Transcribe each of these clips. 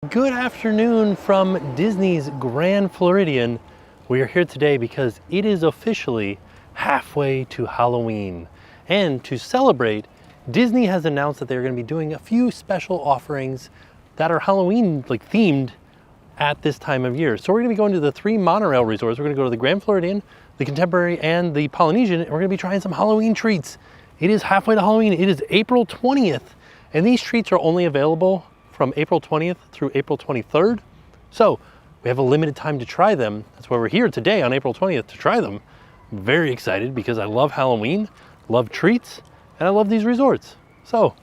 Good afternoon from Disney's Grand Floridian. We are here today because it is officially halfway to Halloween. And to celebrate, Disney has announced that they're going to be doing a few special offerings that are Halloween themed at this time of year. So we're going to be going to the 3 monorail resorts. We're going to go to the Grand Floridian, the Contemporary, and the Polynesian, and we're going to be trying some Halloween treats. It is halfway to Halloween. It is April 20th, and these treats are only available from April 20th through April 23rd. So we have a limited time to try them. That's why we're here today on April 20th to try them. I'm very excited because I love Halloween, love treats, and I love these resorts. So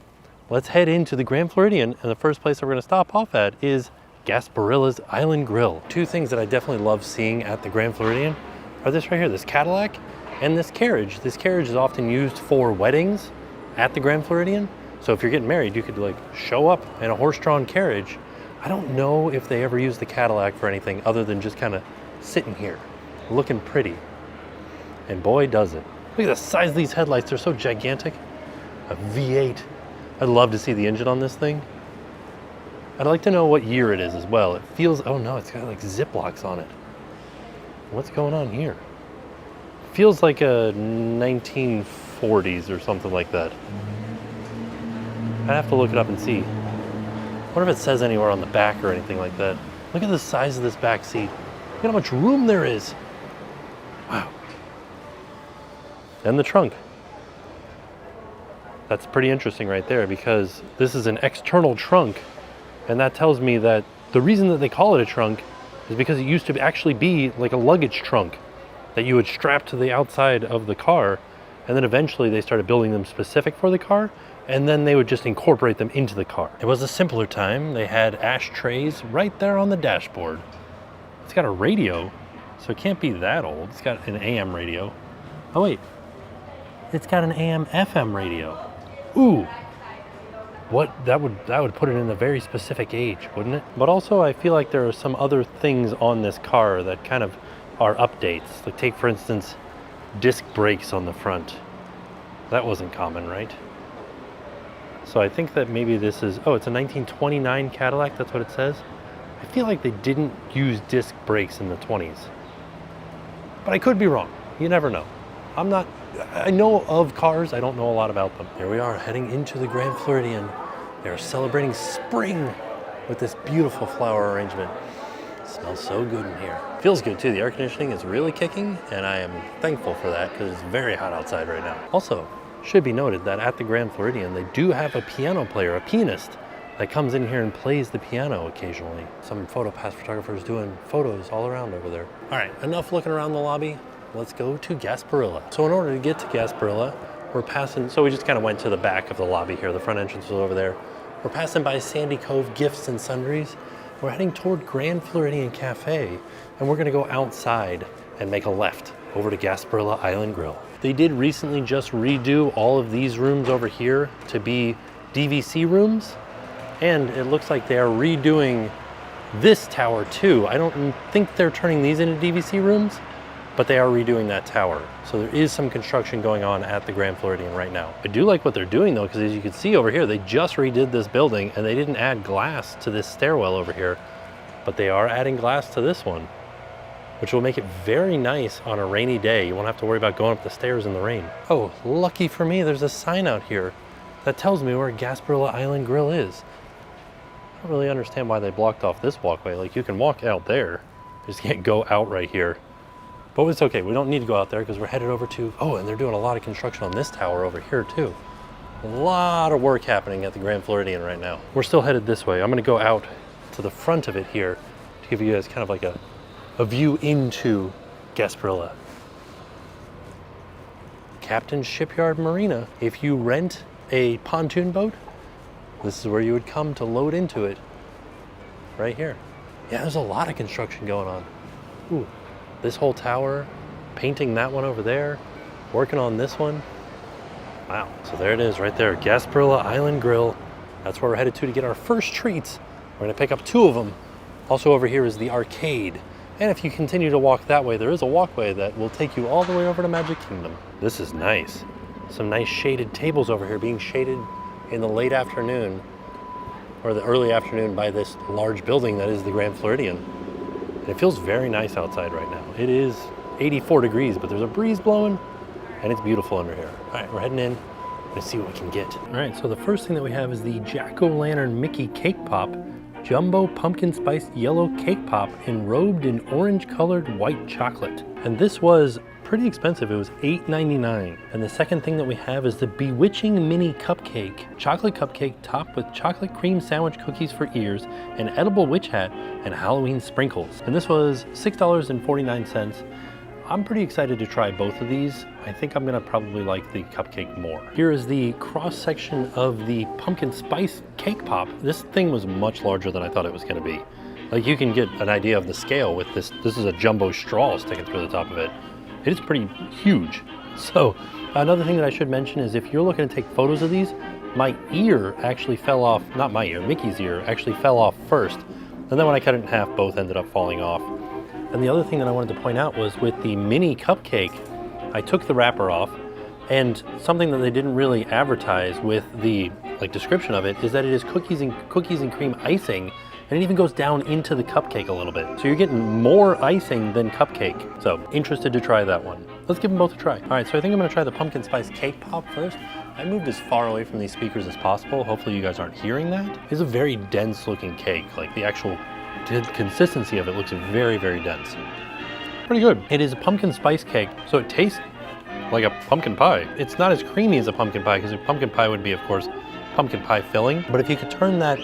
let's head into the Grand Floridian, and the first place that we're gonna stop off at is Gasparilla's Island Grill. Two things that I definitely love seeing at the Grand Floridian are this right here, this Cadillac and this carriage. This carriage is often used for weddings at the Grand Floridian. So if you're getting married, you could show up in a horse-drawn carriage. I don't know if they ever use the Cadillac for anything other than just kind of sitting here, looking pretty. And boy, does it. Look at the size of these headlights. They're so gigantic. A V8. I'd love to see the engine on this thing. I'd like to know what year it is as well. It feels, oh no, it's got zip locks on it. What's going on here? Feels like a 1940s or something like that. I'd have to look it up and see. I wonder if it says anywhere on the back or anything like that. Look at the size of this back seat. Look at how much room there is. Wow. And the trunk. That's pretty interesting right there because this is an external trunk, and that tells me that the reason that they call it a trunk is because it used to actually be like a luggage trunk that you would strap to the outside of the car, and then eventually they started building them specific for the car, and then they would just incorporate them into the car. It was a simpler time. They had ashtrays right there on the dashboard. It's got a radio, so it can't be that old. It's got an AM radio. Oh wait, it's got an AM FM radio. Ooh, that would put it in a very specific age, wouldn't it? But also I feel like there are some other things on this car that kind of are updates. Like take for instance, disc brakes on the front. That wasn't common, right? So I think that maybe this is, oh, it's a 1929 Cadillac, that's what it says. I feel like they didn't use disc brakes in the 20s. But I could be wrong. You never know. I know of cars, I don't know a lot about them. Here we are heading into the Grand Floridian. They're celebrating spring with this beautiful flower arrangement. It smells so good in here. Feels good too. The air conditioning is really kicking, and I am thankful for that because it's very hot outside right now. Also, should be noted that at the Grand Floridian, they do have a piano player, a pianist, that comes in here and plays the piano occasionally. Some PhotoPass photographers doing photos all around over there. All right, enough looking around the lobby. Let's go to Gasparilla. So in order to get to Gasparilla, we're passing, so we just kind of went to the back of the lobby here. The front entrance was over there. We're passing by Sandy Cove Gifts and Sundries. We're heading toward Grand Floridian Cafe, and we're gonna go outside and make a left over to Gasparilla Island Grill. They did recently just redo all of these rooms over here to be DVC rooms, and it looks like they are redoing this tower too. I don't think they're turning these into DVC rooms, but they are redoing that tower. So there is some construction going on at the Grand Floridian right now. I do like what they're doing though, because as you can see over here, they just redid this building and they didn't add glass to this stairwell over here, but they are adding glass to this one, which will make it very nice on a rainy day. You won't have to worry about going up the stairs in the rain. Oh, lucky for me, there's a sign out here that tells me where Gasparilla Island Grill is. I don't really understand why they blocked off this walkway. Like you can walk out there, you just can't go out right here. But it's okay, we don't need to go out there because we're headed over to, oh, and they're doing a lot of construction on this tower over here too. A lot of work happening at the Grand Floridian right now. We're still headed this way. I'm gonna go out to the front of it here to give you guys kind of like a view into Gasparilla. Captain's Shipyard Marina. If you rent a pontoon boat, this is where you would come to load into it, right here. Yeah, there's a lot of construction going on. Ooh, this whole tower, painting that one over there, working on this one. Wow, so there it is right there, Gasparilla Island Grill. That's where we're headed to get our first treats. We're gonna pick up 2 of them. Also over here is the arcade. And if you continue to walk that way, there is a walkway that will take you all the way over to Magic Kingdom. This is nice. Some nice shaded tables over here, being shaded in the late afternoon. or the early afternoon by this large building that is the Grand Floridian. And it feels very nice outside right now. It is 84 degrees, but there's a breeze blowing and it's beautiful under here. All right, we're heading in. Let's see what we can get. All right, so the first thing that we have is the Jack-O-Lantern Mickey Cake Pop, Jumbo Pumpkin Spiced Yellow Cake Pop, enrobed in orange-colored white chocolate. And this was pretty expensive. It was $8.99. And the second thing that we have is the Bewitching Mini Cupcake, chocolate cupcake topped with chocolate cream sandwich cookies for ears, an edible witch hat, and Halloween sprinkles. And this was $6.49. I'm pretty excited to try both of these. I think I'm gonna probably like the cupcake more. Here is the cross section of the pumpkin spice cake pop. This thing was much larger than I thought it was gonna be. Like, you can get an idea of the scale with this. This is a jumbo straw sticking through the top of it. It is pretty huge. So another thing that I should mention is if you're looking to take photos of these, my ear actually fell off, not my ear, Mickey's ear actually fell off first. And then when I cut it in half, both ended up falling off. And the other thing that I wanted to point out was with the mini cupcake, I took the wrapper off, and something that they didn't really advertise with the description of it is that it is cookies and cream icing, and it even goes down into the cupcake a little bit. So you're getting more icing than cupcake. So interested to try that one. Let's give them both a try. All right, so I think I'm gonna try the pumpkin spice cake pop first. I moved as far away from these speakers as possible. Hopefully you guys aren't hearing that. It's a very dense looking cake. Like, the actual consistency of it looks very, very dense. Pretty good. It is a pumpkin spice cake, so it tastes like a pumpkin pie. It's not as creamy as a pumpkin pie, because a pumpkin pie would be, of course, pumpkin pie filling. But if you could turn that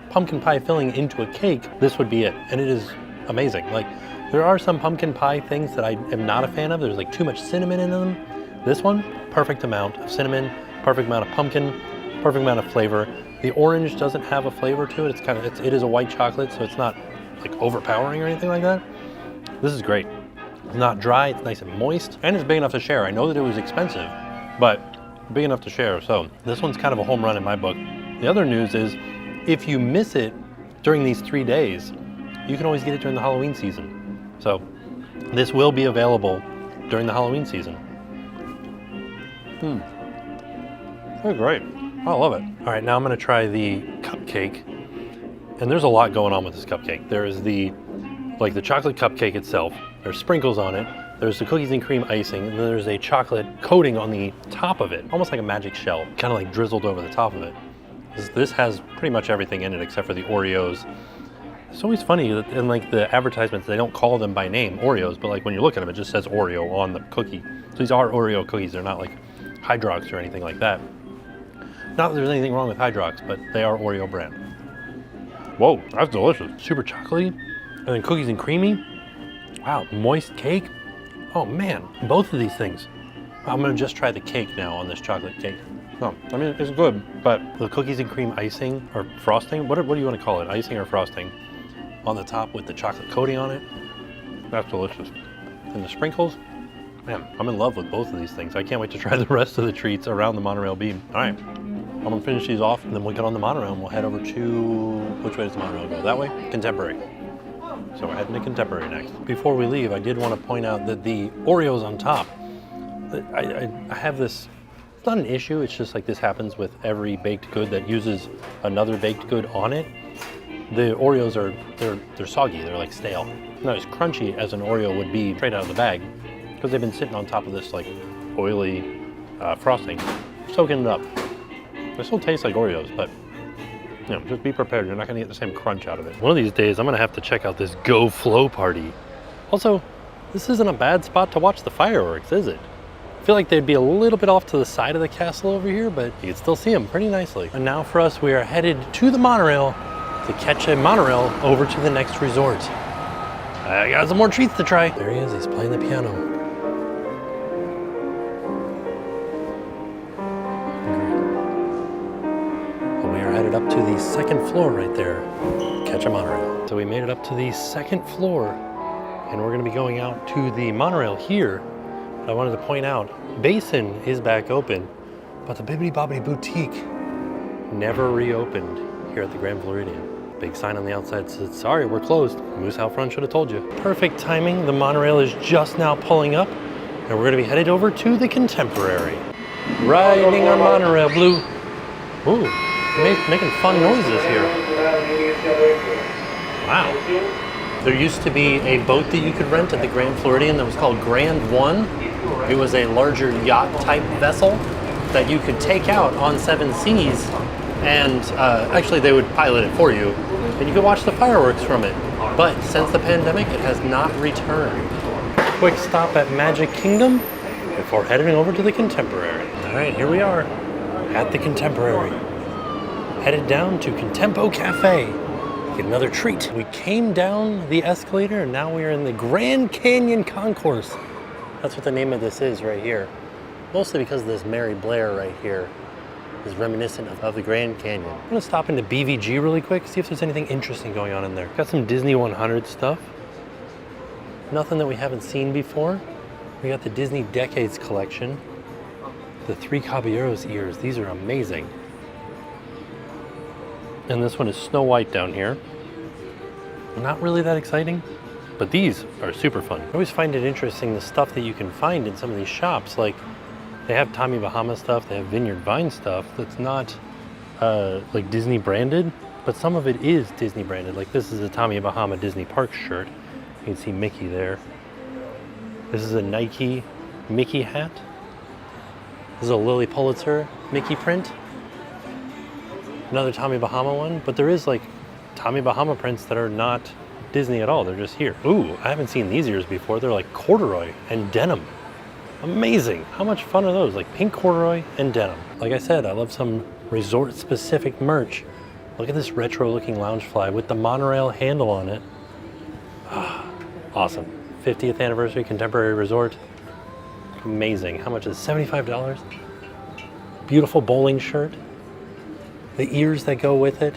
pumpkin pie filling into a cake, this would be it. And it is amazing. Like, there are some pumpkin pie things that I am not a fan of. There's like too much cinnamon in them. This one, perfect amount of cinnamon, perfect amount of pumpkin, perfect amount of flavor. The orange doesn't have a flavor to it. It is a white chocolate, so it's not like overpowering or anything like that. This is great. It's not dry, it's nice and moist, and it's big enough to share. I know that it was expensive, but big enough to share. So this one's kind of a home run in my book. The other news is, if you miss it during these 3 days, you can always get it during the Halloween season. So this will be available during the Halloween season. They're great. I love it. All right, now I'm gonna try the cupcake. And there's a lot going on with this cupcake. There is the chocolate cupcake itself. There's sprinkles on it. There's the cookies and cream icing, and then there's a chocolate coating on the top of it, almost like a magic shell, kind of like drizzled over the top of it. This has pretty much everything in it except for the Oreos. It's always funny that in like the advertisements, they don't call them by name, Oreos, but like when you look at them, it just says Oreo on the cookie. So these are Oreo cookies. They're not like Hydrox or anything like that. Not that there's anything wrong with Hydrox, but they are Oreo brand. Whoa, that's delicious. Super chocolatey, and then cookies and creamy. Wow, moist cake. Oh man, both of these things. I'm gonna just try the cake now on this chocolate cake. No, I mean, it's good, but the cookies and cream icing, or frosting, what do you want to call it? Icing or frosting? On the top with the chocolate coating on it. That's delicious. And the sprinkles, man, I'm in love with both of these things. I can't wait to try the rest of the treats around the monorail beam. All right, I'm gonna finish these off, and then we'll get on the monorail and we'll head over to, which way does the monorail go? That way? Contemporary. So we're heading to Contemporary next. Before we leave, I did want to point out that the Oreos on top, I have this, it's not an issue, it's just like this happens with every baked good that uses another baked good on it. The Oreos they're soggy, they're like stale. Not as crunchy as an Oreo would be straight out of the bag, because they've been sitting on top of this like oily frosting, soaking it up. They still taste like Oreos, but you know, just be prepared. You're not gonna get the same crunch out of it. One of these days, I'm gonna have to check out this Go Flow party. Also, this isn't a bad spot to watch the fireworks, is it? I feel like they'd be a little bit off to the side of the castle over here, but you can still see them pretty nicely. And now for us, we are headed to the monorail to catch a monorail over to the next resort. I got some more treats to try. There he is, he's playing the piano. Headed up to the second floor right there, catch a monorail. So we made it up to the second floor, and we're gonna be going out to the monorail here. But I wanted to point out, Basin is back open, but the Bibbidi Bobbidi Boutique never reopened here at the Grand Floridian. Big sign on the outside says, sorry, we're closed. Moose Halfrun should have told you. Perfect timing, the monorail is just now pulling up, and we're gonna be headed over to the Contemporary. Riding on monorail, Blue. Ooh. Making fun noises here. Wow. There used to be a boat that you could rent at the Grand Floridian that was called Grand One. It was a larger yacht type vessel that you could take out on 7 seas, and actually they would pilot it for you, and you could watch the fireworks from it. But since the pandemic, it has not returned. Quick stop at Magic Kingdom before heading over to the Contemporary. All right, here we are at the Contemporary. Headed down to Contempo Cafe. Get another treat. We came down the escalator and now we are in the Grand Canyon Concourse. That's what the name of this is right here. Mostly because this Mary Blair right here is reminiscent of the Grand Canyon. I'm gonna stop into BVG really quick, see if there's anything interesting going on in there. Got some Disney 100 stuff. Nothing that we haven't seen before. We got the Disney Decades collection. The Three Caballeros ears, these are amazing. And this one is Snow White down here. Not really that exciting, but these are super fun. I always find it interesting the stuff that you can find in some of these shops. Like they have Tommy Bahama stuff, they have Vineyard Vine stuff that's not like Disney branded, but some of it is Disney branded. Like this is a Tommy Bahama Disney Parks shirt. You can see Mickey there. This is a Nike Mickey hat. This is a Lily Pulitzer Mickey print. Another Tommy Bahama one, but there is like Tommy Bahama prints that are not Disney at all. They're just here. Ooh, I haven't seen these ears before. They're like corduroy and denim. Amazing. How much fun are those? Like pink corduroy and denim. Like I said, I love some resort specific merch. Look at this retro looking Loungefly with the Monorail handle on it. Ah, awesome. 50th anniversary Contemporary Resort. Amazing. How much is it? $75? Beautiful bowling shirt. The ears that go with it.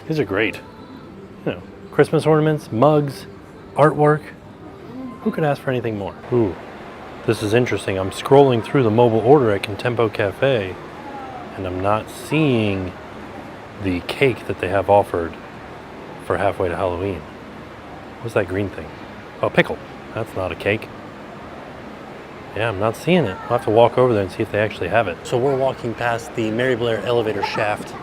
These are great. You know, Christmas ornaments, mugs, artwork. Who could ask for anything more? Ooh, this is interesting. I'm scrolling through the mobile order at Contempo Cafe and I'm not seeing the cake that they have offered for halfway to Halloween. What's that green thing? Oh, pickle. That's not a cake. Yeah, I'm not seeing it. I'll have to walk over there and see if they actually have it. So we're walking past the Mary Blair elevator shaft.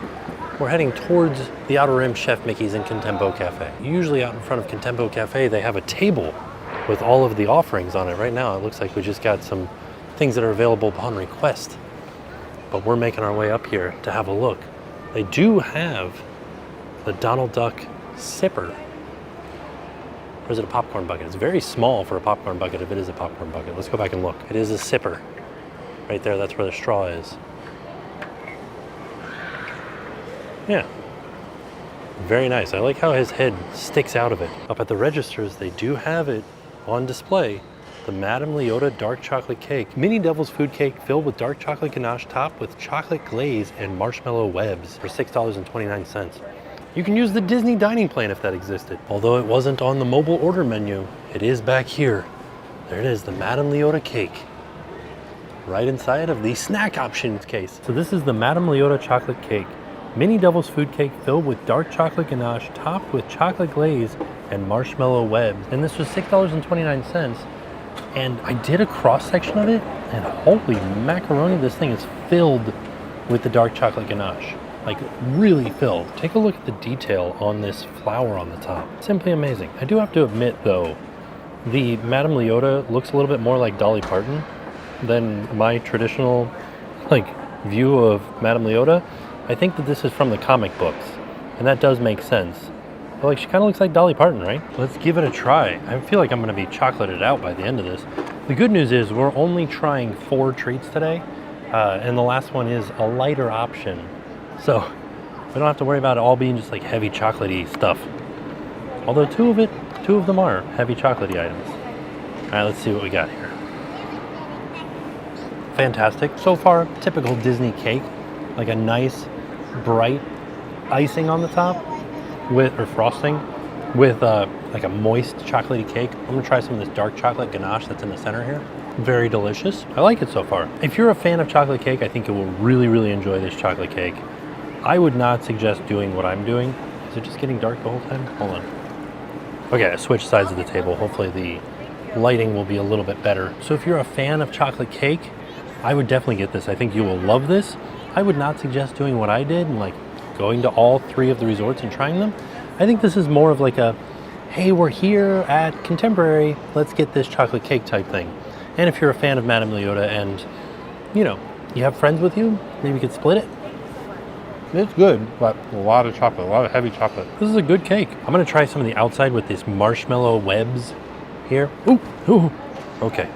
We're heading towards the Outer Rim Chef Mickey's in Contempo Cafe. Usually out in front of Contempo Cafe, they have a table with all of the offerings on it. Right now, it looks like we just got some things that are available upon request. But we're making our way up here to have a look. They do have the Donald Duck sipper. Or is it a popcorn bucket? It's very small for a popcorn bucket if it is a popcorn bucket. Let's go back and look. It is a sipper. Right there, that's where the straw is. Yeah. Very nice. I like how his head sticks out of it. Up at the registers, they do have it on display. The Madame Leota Dark Chocolate Cake. Mini Devil's Food Cake filled with dark chocolate ganache topped with chocolate glaze and marshmallow webs for $6.29. You can use the Disney dining plan if that existed. Although it wasn't on the mobile order menu, it is back here. There it is, the Madame Leota cake. Right inside of the snack options case. So this is the Madame Leota chocolate cake. Mini Devil's Food Cake filled with dark chocolate ganache topped with chocolate glaze and marshmallow webs. And this was $6.29. And I did a cross section of it, and holy macaroni, this thing is filled with the dark chocolate ganache. Like really filled. Take a look at the detail on this flower on the top. Simply amazing. I do have to admit though, the Madame Leota looks a little bit more like Dolly Parton than my traditional like view of Madame Leota. I think that this is from the comic books, and that does make sense. But like she kind of looks like Dolly Parton, right? Let's give it a try. I feel like I'm gonna be chocolated out by the end of this. The good news is we're only trying 4 treats today, and the last one is a lighter option. So we don't have to worry about it all being just like heavy chocolatey stuff. Although 2 of them are heavy chocolatey items. All right, let's see what we got here. Fantastic. So far, typical Disney cake. Like a nice, bright icing on the top with, or frosting with like a moist chocolatey cake. I'm gonna try some of this dark chocolate ganache that's in the center here. Very delicious. I like it so far. If you're a fan of chocolate cake, I think you will really, really enjoy this chocolate cake. I would not suggest doing what I'm doing. Is it just getting dark the whole time? Hold on. Okay, I switched sides of the table. Hopefully the lighting will be a little bit better. So if you're a fan of chocolate cake, I would definitely get this. I think you will love this. I would not suggest doing what I did and like going to all 3 of the resorts and trying them. I think this is more of like a, hey, we're here at Contemporary, let's get this chocolate cake type thing. And if you're a fan of Madame Leota and, you know, you have friends with you, maybe you could split it. It's good, but a lot of chocolate, a lot of heavy chocolate. This is a good cake. I'm gonna try some of the outside with these marshmallow webs here. Ooh, okay.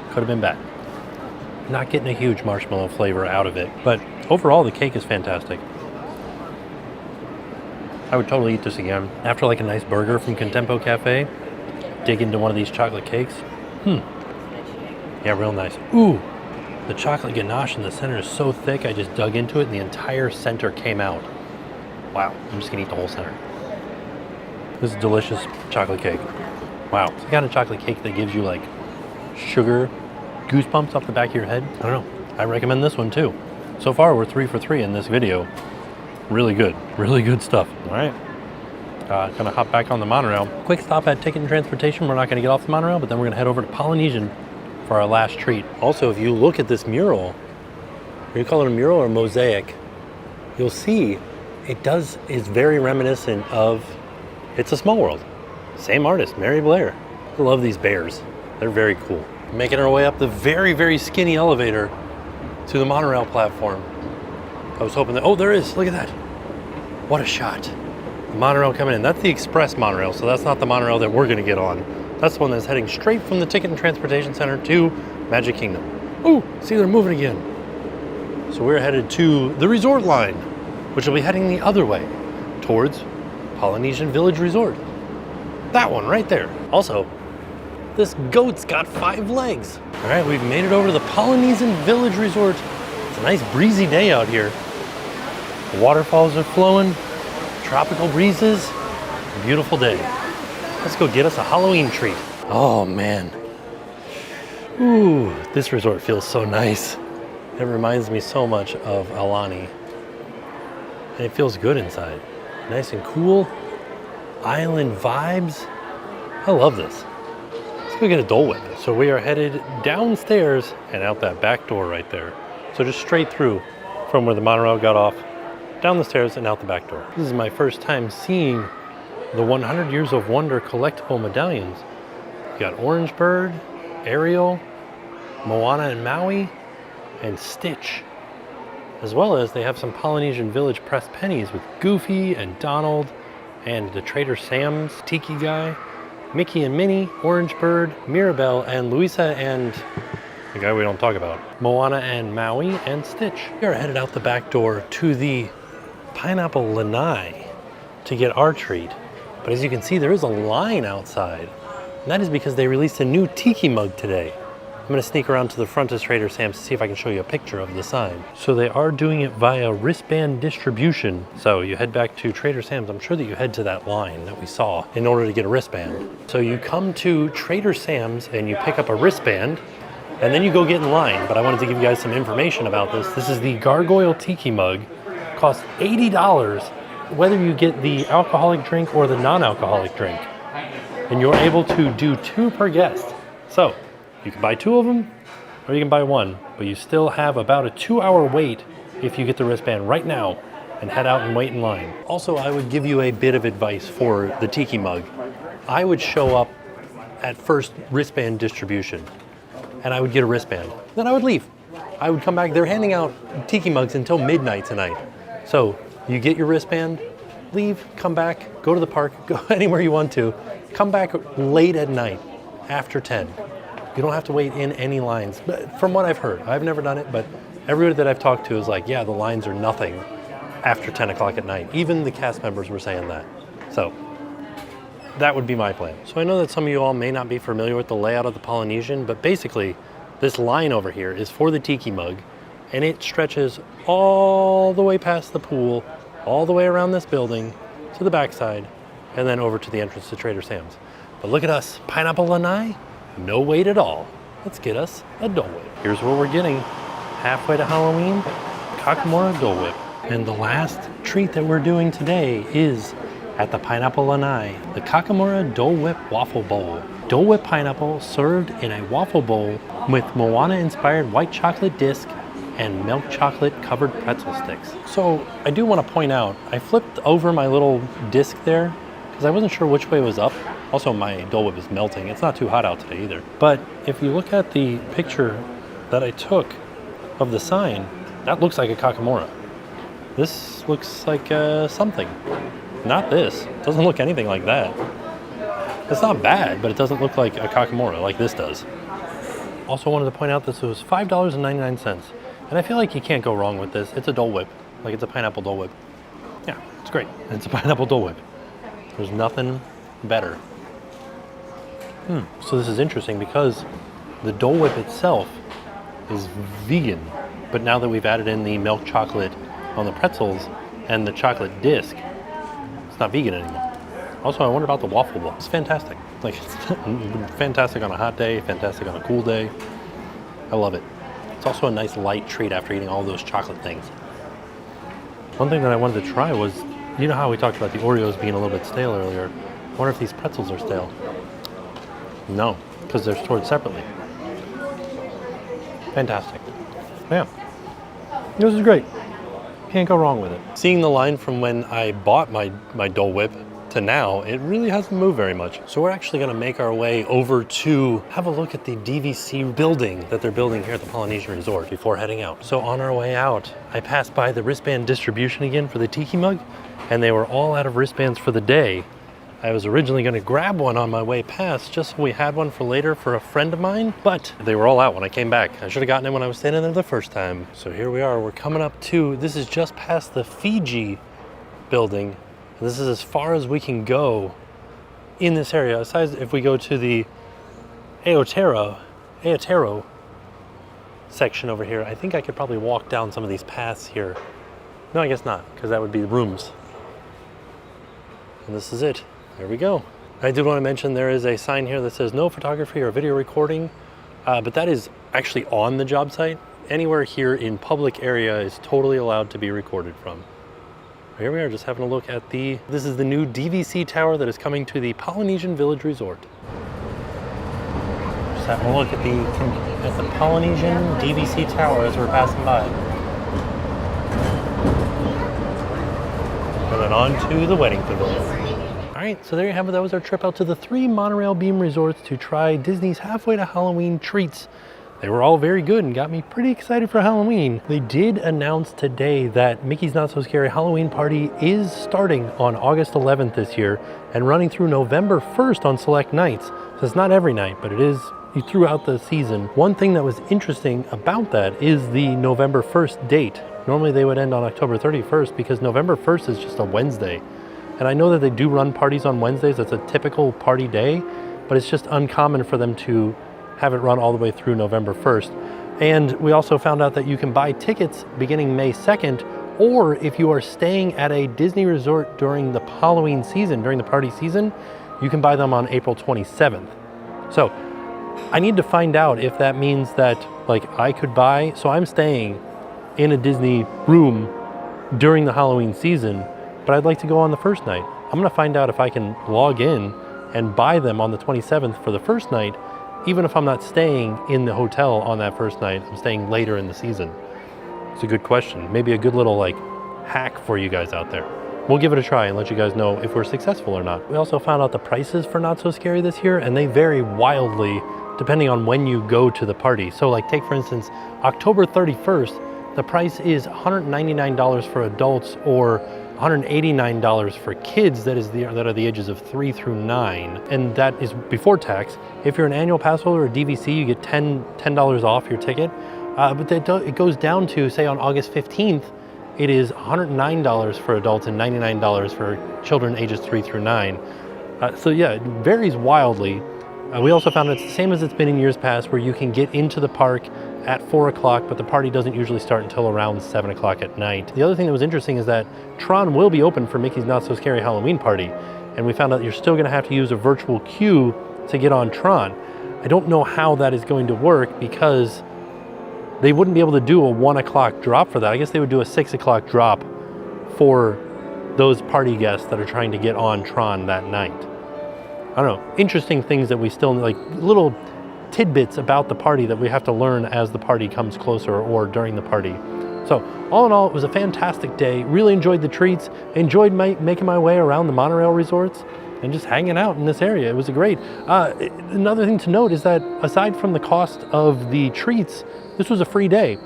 Could have been bad. Not getting a huge marshmallow flavor out of it, but overall the cake is fantastic. I would totally eat this again. After like a nice burger from Contempo Cafe, dig into one of these chocolate cakes. Yeah, real nice. Ooh, the chocolate ganache in the center is so thick, I just dug into it and the entire center came out. Wow, I'm just gonna eat the whole center. This is delicious chocolate cake. Wow, it's the kind of chocolate cake that gives you like sugar goosebumps up the back of your head. I don't know, I recommend this one too. So far we're 3 for 3 in this video. Really good stuff. All right, gonna hop back on the monorail. Quick stop at Ticket and Transportation. We're not gonna get off the monorail, but then we're gonna head over to Polynesian for our last treat. Also, if you look at this mural, are you calling it a mural or a mosaic? You'll see it is very reminiscent of It's a Small World. Same artist, Mary Blair. I love these bears. They're very cool. Making our way up the very skinny elevator to the monorail platform. I was hoping that, oh, there is, look at that. What a shot. The monorail coming in. That's the express monorail, so that's not the monorail that we're gonna get on. That's the one that's heading straight from the Ticket and Transportation Center to Magic Kingdom. Ooh, see, they're moving again. So we're headed to the resort line, which will be heading the other way towards Polynesian Village Resort. That one right there. Also, this goat's got 5 legs. All right, we've made it over to the Polynesian Village Resort. It's a nice breezy day out here. The waterfalls are flowing, tropical breezes, beautiful day. Let's go get us a Halloween treat. Oh man. Ooh, this resort feels so nice. It reminds me so much of Aulani. And it feels good inside. Nice and cool. Island vibes. I love this. Let's go get a Dole Whip. So we are headed downstairs and out that back door right there. So just straight through from where the monorail got off, down the stairs and out the back door. This is my first time seeing the 100 Years of Wonder collectible medallions. You got Orange Bird, Ariel, Moana and Maui, and Stitch. As well as they have some Polynesian Village pressed pennies with Goofy and Donald and the Trader Sam's Tiki guy, Mickey and Minnie, Orange Bird, Mirabelle, and Luisa and the guy we don't talk about, Moana and Maui and Stitch. We are headed out the back door to the Pineapple Lanai to get our treat. But as you can see, there is a line outside. And that is because they released a new tiki mug today. I'm gonna sneak around to the front of Trader Sam's to see if I can show you a picture of the sign. So they are doing it via wristband distribution. So you head back to Trader Sam's. I'm sure that you head to that line that we saw in order to get a wristband. So you come to Trader Sam's and you pick up a wristband and then you go get in line. But I wanted to give you guys some information about this. This is the Gargoyle Tiki Mug. Costs $80 whether you get the alcoholic drink or the non-alcoholic drink. And you're able to do 2 per guest. So you can buy 2 of them or you can buy 1, but you still have about a 2-hour wait if you get the wristband right now and head out and wait in line. Also, I would give you a bit of advice for the tiki mug. I would show up at first wristband distribution and I would get a wristband. Then I would leave. I would come back. They're handing out tiki mugs until midnight tonight. So you get your wristband, leave, come back, go to the park, go anywhere you want to. Come back late at night, after 10. You don't have to wait in any lines. But from what I've heard, I've never done it, but everybody that I've talked to is like, yeah, the lines are nothing after 10 o'clock at night. Even the cast members were saying that. So that would be my plan. So I know that some of you all may not be familiar with the layout of the Polynesian, but basically this line over here is for the tiki mug, and it stretches all the way past the pool, all the way around this building to the backside, and then over to the entrance to Trader Sam's. But look at us, Pineapple Lanai, no wait at all. Let's get us a Dole Whip. Here's what we're getting. Halfway to Halloween, Kakamora Dole Whip. And the last treat that we're doing today is at the Pineapple Lanai, the Kakamora Dole Whip Waffle Bowl. Dole Whip pineapple served in a waffle bowl with Moana-inspired white chocolate disc, and milk chocolate covered pretzel sticks. So I do want to point out, I flipped over my little disc there because I wasn't sure which way was up. Also, my Dole Whip is melting. It's not too hot out today either. But if you look at the picture that I took of the sign, that looks like a Kakamora. This looks like something. Not this. It doesn't look anything like that. It's not bad, but it doesn't look like a Kakamora like this does. Also wanted to point out this was $5.99. And I feel like you can't go wrong with this. It's a Dole Whip. Like it's a pineapple Dole Whip. Yeah, it's great. It's a pineapple Dole Whip. There's nothing better. So this is interesting because the Dole Whip itself is vegan. But now that we've added in the milk chocolate on the pretzels and the chocolate disc, it's not vegan anymore. Also, I wonder about the waffle bowl. It's fantastic. Like, it's fantastic on a hot day, fantastic on a cool day. I love it. It's also a nice light treat after eating all those chocolate things. One thing that I wanted to try was, you know how we talked about the Oreos being a little bit stale earlier? I wonder if these pretzels are stale. No, because they're stored separately. Fantastic. Yeah. This is great. Can't go wrong with it. Seeing the line from when I bought my Dole Whip to now, it really hasn't moved very much. So we're actually gonna make our way over to have a look at the DVC building that they're building here at the Polynesian Resort before heading out. So on our way out, I passed by the wristband distribution again for the Tiki mug, and they were all out of wristbands for the day. I was originally gonna grab one on my way past just so we had one for later for a friend of mine, but they were all out when I came back. I should have gotten it when I was standing there the first time. So here we are, we're coming up to, this is just past the Fiji building. This is as far as we can go in this area. Besides, if we go to the Aotearoa section over here, I think I could probably walk down some of these paths here. No, I guess not, because that would be the rooms. And this is it. There we go. I did want to mention there is a sign here that says no photography or video recording, but that is actually on the job site. Anywhere here in public area is totally allowed to be recorded from. Here we are, just having a look at this is the new DVC tower that is coming to the Polynesian Village Resort. Just having a look at the Polynesian DVC tower as we're passing by. And then on to the wedding pavilion. All right, so there you have it. That was our trip out to the 3 monorail beam resorts to try Disney's halfway to Halloween treats. They were all very good and got me pretty excited for Halloween. They did announce today that Mickey's Not So Scary Halloween Party is starting on August 11th this year and running through November 1st on select nights. So it's not every night, but it is throughout the season. One thing that was interesting about that is the November 1st date. Normally they would end on October 31st because November 1st is just a Wednesday. And I know that they do run parties on Wednesdays. That's a typical party day, but it's just uncommon for them to have it run all the way through November 1st. And we also found out that you can buy tickets beginning May 2nd, or if you are staying at a Disney resort during the Halloween season, during the party season, you can buy them on April 27th. So I need to find out if that means that like I could buy, so I'm staying in a Disney room during the Halloween season, but I'd like to go on the first night. I'm gonna find out if I can log in and buy them on the 27th for the first night, even if I'm not staying in the hotel on that first night, I'm staying later in the season. It's a good question. Maybe a good little like hack for you guys out there. We'll give it a try and let you guys know if we're successful or not. We also found out the prices for Not So Scary this year, and they vary wildly depending on when you go to the party. So like take for instance, October 31st, the price is $199 for adults or $189 for kids that are the ages of 3 through 9, and that is before tax. If you're an annual pass holder or DVC, you get $10 off your ticket, but it goes down to, say on August 15th, it is $109 for adults and $99 for children ages 3 through 9. So yeah, it varies wildly. We also found it's the same as it's been in years past, where you can get into the park at 4 o'clock, but the party doesn't usually start until around 7 o'clock at night. The other thing that was interesting is that Tron will be open for Mickey's Not So Scary Halloween Party, and we found out you're still gonna have to use a virtual queue to get on Tron. I don't know how that is going to work because they wouldn't be able to do a 1 o'clock drop for that. I guess they would do a 6 o'clock drop for those party guests that are trying to get on Tron that night. I don't know, interesting things that we still, like little tidbits about the party that we have to learn as the party comes closer or during the party. So all in all, it was a fantastic day. Really enjoyed the treats, enjoyed making my way around the monorail resorts and just hanging out in this area. It was great. Another thing to note is that aside from the cost of the treats, this was a free day.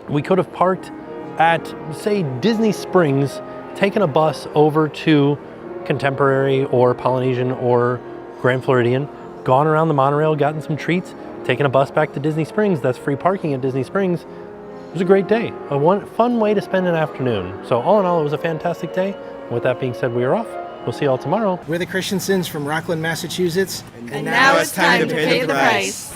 We could have parked at, say, Disney Springs, taken a bus over to Contemporary or Polynesian or Grand Floridian, gone around the monorail, gotten some treats, taken a bus back to Disney Springs. That's free parking at Disney Springs. It was a great day, a fun way to spend an afternoon. So all in all, it was a fantastic day. With that being said, we are off. We'll see you all tomorrow. We're the Christiansens from Rockland, Massachusetts. And now it's time to pay the price.